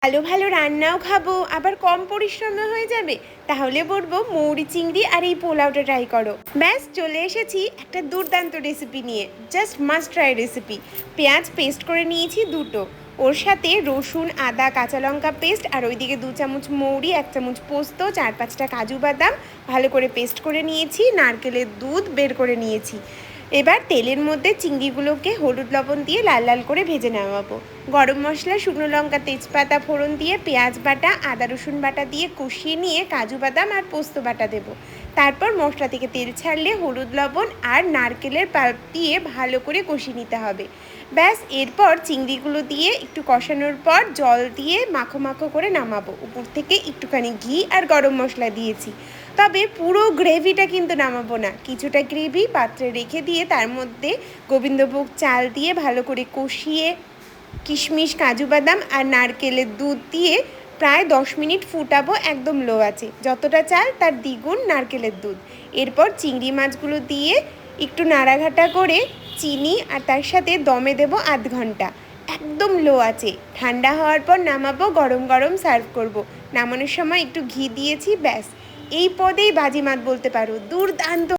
ভালো ভালো রান্নাও খাবো, আবার কম পরিশ্রমে হয়ে যাবে। তাহলে বলবো মৌরি চিংড়ি আর এই পোলাওটা ট্রাই করো। ব্যাস চলে এসেছি একটা দুর্দান্ত রেসিপি নিয়ে, জাস্ট মাস্ট ট্রাই রেসিপি। পেঁয়াজ পেস্ট করে নিয়েছি দুটো, ওর সাথে রসুন আদা কাঁচা লঙ্কা পেস্ট, আর ওইদিকে 2 চামচ মৌরি, 1 চামচ পোস্ত, 4-5টা কাজু বাদাম ভালো করে পেস্ট করে নিয়েছি, নারকেলের দুধ বের করে নিয়েছি। এবার তেলের মধ্যে চিংড়িগুলোকে হলুদ লবণ দিয়ে লাল লাল করে ভেজে নামাবো। গরম মশলা, শুকনো লঙ্কা, তেজপাতা ফোড়ন দিয়ে পেঁয়াজ বাটা আদা রসুন বাটা দিয়ে কষিয়ে নিয়ে কাজু বাদাম আর পোস্ত বাটা দেবো। তারপর মশলা থেকে তেল ছাড়লে হলুদ লবণ আর নারকেলের পাল্প দিয়ে ভালো করে কষিয়ে নিতে হবে। ব্যাস এরপর চিংড়িগুলো দিয়ে একটু কষানোর পর জল দিয়ে মাখো মাখো করে নামাবো। উপর থেকে একটুখানি ঘি আর গরম মশলা দিয়েছি, তবে পুরো গ্রেভিটা কিন্তু নামাবো না, কিছুটা গ্রেভি পাত্রে রেখে দিয়ে তার মধ্যে গোবিন্দভোগ চাল দিয়ে ভালো করে কষিয়ে কিশমিশ কাজু বাদাম আর নারকেলের দুধ দিয়ে প্রায় 10 মিনিট ফুটাবো একদম লো আছে। যতটা চাল তার দ্বিগুণ নারকেলের দুধ। এরপর চিংড়ি মাছগুলো দিয়ে একটু নাড়াঘাটা করে চিনি আর তার সাথে দমে দেবো আধ ঘন্টা একদম লো আছে। ঠান্ডা হওয়ার পর নামাবো, গরম গরম সার্ভ করব। নামানোর সময় একটু ঘি দিয়েছি। ব্যাস এই পদেই বাজিমাত বলতে পারো, দুর্দান্ত।